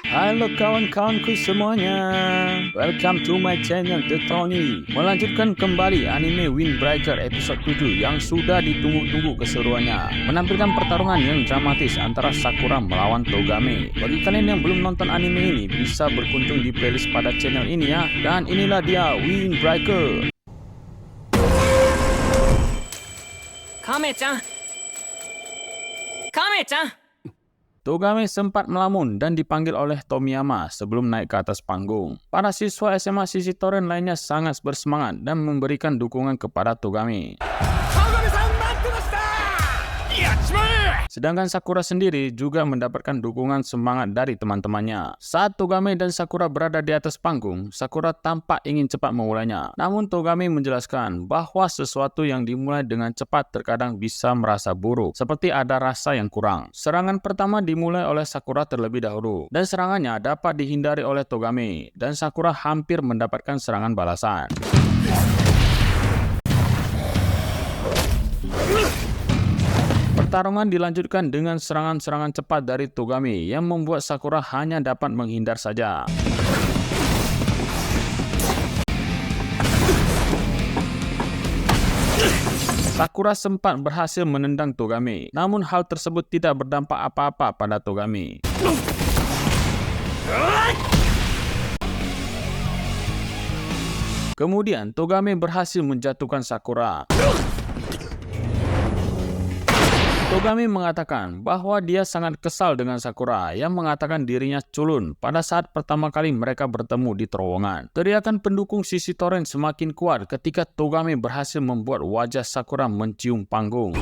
Halo kawan-kawanku semuanya, welcome to my channel The Tony. Melanjutkan kembali anime Windbreaker episode 7 yang sudah ditunggu-tunggu keseruannya, menampilkan pertarungan yang dramatis antara Sakura melawan Togame. Bagi kalian yang belum nonton anime ini, bisa berkunjung di playlist pada channel ini ya. Dan inilah dia Windbreaker. Kame-chan! Kame-chan! Togame sempat melamun dan dipanggil oleh Tomiyama sebelum naik ke atas panggung. Para siswa SMA Sisi Toren lainnya sangat bersemangat dan memberikan dukungan kepada Togame. Sedangkan Sakura sendiri juga mendapatkan dukungan semangat dari teman-temannya. Saat Togame dan Sakura berada di atas panggung, Sakura tampak ingin cepat memulainya. Namun Togame menjelaskan bahwa sesuatu yang dimulai dengan cepat terkadang bisa merasa buruk, seperti ada rasa yang kurang. Serangan pertama dimulai oleh Sakura terlebih dahulu, dan serangannya dapat dihindari oleh Togame, dan Sakura hampir mendapatkan serangan balasan. Pertarungan dilanjutkan dengan serangan-serangan cepat dari Togame yang membuat Sakura hanya dapat menghindar saja. Sakura sempat berhasil menendang Togame, namun hal tersebut tidak berdampak apa-apa pada Togame. Kemudian Togame berhasil menjatuhkan Sakura. Togame mengatakan bahwa dia sangat kesal dengan Sakura yang mengatakan dirinya culun pada saat pertama kali mereka bertemu di terowongan. Teriakan pendukung Sisi Toren semakin kuat ketika Togame berhasil membuat wajah Sakura mencium panggung.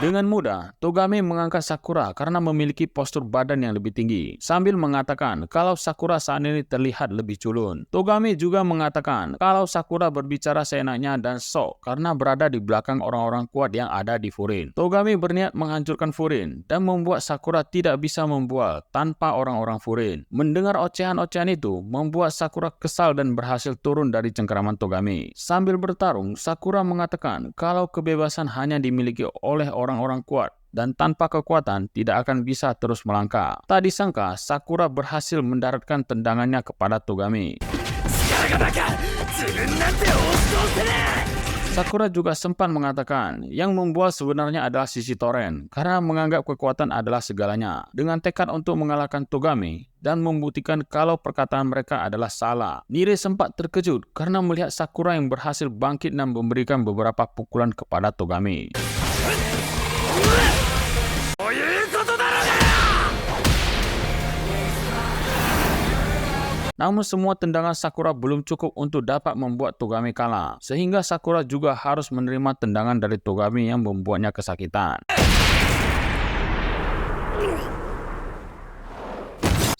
Dengan mudah, Togame mengangkat Sakura karena memiliki postur badan yang lebih tinggi, sambil mengatakan kalau Sakura saat ini terlihat lebih culun. Togame juga mengatakan kalau Sakura berbicara seenaknya dan sok karena berada di belakang orang-orang kuat yang ada di Furin. Togame berniat menghancurkan Furin dan membuat Sakura tidak bisa membual tanpa orang-orang Furin. Mendengar ocehan-ocehan itu, membuat Sakura kesal dan berhasil turun dari cengkeraman Togame. Sambil bertarung, Sakura mengatakan kalau kebebasan hanya dimiliki oleh orang-orang kuat dan tanpa kekuatan tidak akan bisa terus melangkah. Tak disangka Sakura berhasil mendaratkan tendangannya kepada Togame. Sakura juga sempat mengatakan yang membual sebenarnya adalah Sisi Toren karena menganggap kekuatan adalah segalanya. Dengan tekad untuk mengalahkan Togame dan membuktikan kalau perkataan mereka adalah salah, Nire sempat terkejut karena melihat Sakura yang berhasil bangkit dan memberikan beberapa pukulan kepada Togame. Namun semua tendangan Sakura belum cukup untuk dapat membuat Togame kalah, sehingga Sakura juga harus menerima tendangan dari Togame yang membuatnya kesakitan.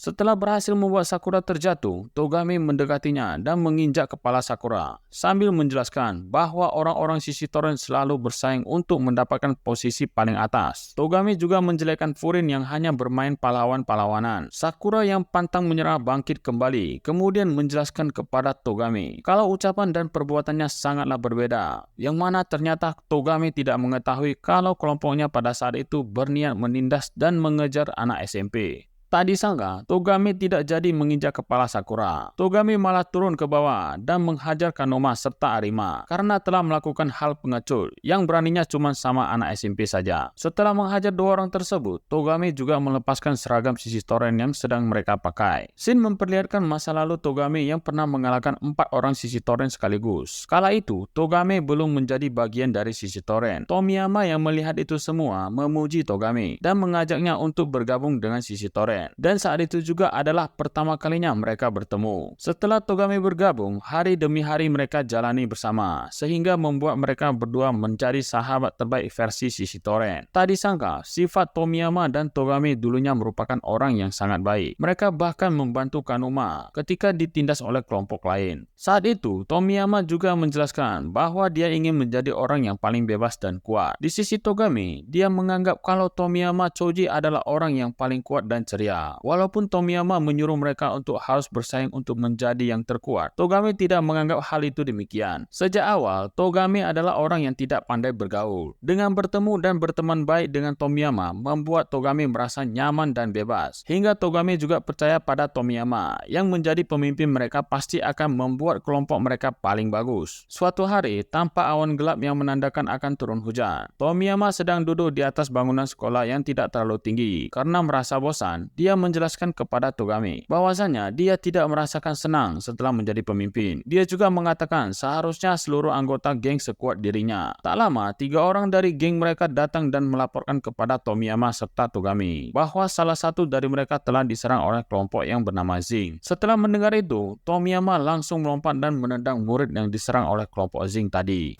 Setelah berhasil membuat Sakura terjatuh, Togame mendekatinya dan menginjak kepala Sakura, sambil menjelaskan bahwa orang-orang Sisi Toren selalu bersaing untuk mendapatkan posisi paling atas. Togame juga menjelekkan Furin yang hanya bermain pahlawan-pahlawanan. Sakura yang pantang menyerah bangkit kembali, kemudian menjelaskan kepada Togame kalau ucapan dan perbuatannya sangatlah berbeda, yang mana ternyata Togame tidak mengetahui kalau kelompoknya pada saat itu berniat menindas dan mengejar anak SMP. Tak disangka, Togame tidak jadi menginjak kepala Sakura. Togame malah turun ke bawah dan menghajar Kanoma serta Arima karena telah melakukan hal pengecut yang beraninya cuma sama anak SMP saja. Setelah menghajar dua orang tersebut, Togame juga melepaskan seragam Sisi Toren yang sedang mereka pakai. Scene memperlihatkan masa lalu Togame yang pernah mengalahkan 4 orang Sisi Toren sekaligus. Kala itu, Togame belum menjadi bagian dari Sisi Toren. Tomiyama yang melihat itu semua memuji Togame dan mengajaknya untuk bergabung dengan Sisi Toren. Dan saat itu juga adalah pertama kalinya mereka bertemu. Setelah Togame bergabung, hari demi hari mereka jalani bersama, sehingga membuat mereka berdua mencari sahabat terbaik versi Sisi Toren. Tak disangka, sifat Tomiyama dan Togame dulunya merupakan orang yang sangat baik. Mereka bahkan membantu Kanoma ketika ditindas oleh kelompok lain. Saat itu, Tomiyama juga menjelaskan bahwa dia ingin menjadi orang yang paling bebas dan kuat. Di sisi Togame, dia menganggap kalau Tomiyama Choji adalah orang yang paling kuat dan ceria. saja. Walaupun Tomiyama menyuruh mereka untuk harus bersaing untuk menjadi yang terkuat, Togami tidak menganggap hal itu demikian. Sejak awal, Togami adalah orang yang tidak pandai bergaul. Dengan bertemu dan berteman baik dengan Tomiyama, membuat Togami merasa nyaman dan bebas. Hingga Togami juga percaya pada Tomiyama, yang menjadi pemimpin mereka pasti akan membuat kelompok mereka paling bagus. Suatu hari, tanpa awan gelap yang menandakan akan turun hujan, Tomiyama sedang duduk di atas bangunan sekolah yang tidak terlalu tinggi. Karena merasa bosan, dia menjelaskan kepada Togami bahwasanya dia tidak merasakan senang setelah menjadi pemimpin. Dia juga mengatakan seharusnya seluruh anggota geng sekuat dirinya. Tak lama, 3 orang dari geng mereka datang dan melaporkan kepada Tomiyama serta Togami bahwa salah satu dari mereka telah diserang oleh kelompok yang bernama Zing. Setelah mendengar itu, Tomiyama langsung melompat dan menendang murid yang diserang oleh kelompok Zing tadi.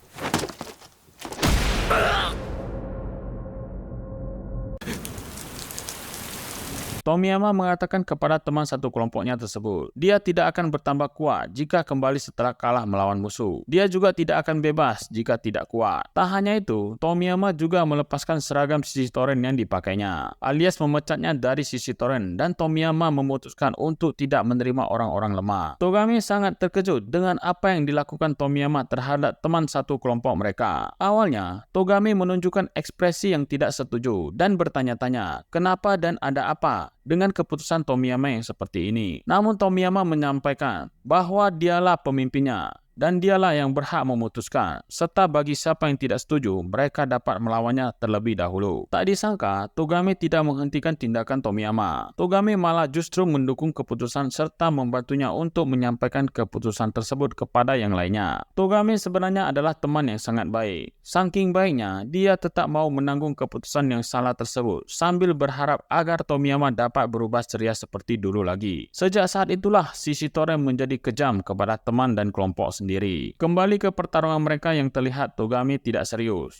Tomiyama mengatakan kepada teman satu kelompoknya tersebut, dia tidak akan bertambah kuat jika kembali setelah kalah melawan musuh. Dia juga tidak akan bebas jika tidak kuat. Tak hanya itu, Tomiyama juga melepaskan seragam sisi toren yang dipakainya, alias memecatnya dari sisi toren, dan Tomiyama memutuskan untuk tidak menerima orang-orang lemah. Togami sangat terkejut dengan apa yang dilakukan Tomiyama terhadap teman satu kelompok mereka. Awalnya, Togami menunjukkan ekspresi yang tidak setuju dan bertanya-tanya, kenapa dan ada apa dengan keputusan Tomiyama yang seperti ini. Namun Tomiyama menyampaikan bahwa dialah pemimpinnya dan dialah yang berhak memutuskan, serta bagi siapa yang tidak setuju, mereka dapat melawannya terlebih dahulu. Tak disangka, Togami tidak menghentikan tindakan Tomiyama. Togami malah justru mendukung keputusan serta membantunya untuk menyampaikan keputusan tersebut kepada yang lainnya. Togami sebenarnya adalah teman yang sangat baik. Saking baiknya, dia tetap mau menanggung keputusan yang salah tersebut, sambil berharap agar Tomiyama dapat berubah ceria seperti dulu lagi. Sejak saat itulah, Shishitoren menjadi kejam kepada teman dan kelompok sendiri. Kembali ke pertarungan mereka yang terlihat Togami tidak serius.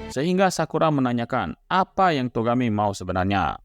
Sehingga Sakura menanyakan apa yang Togami mau sebenarnya.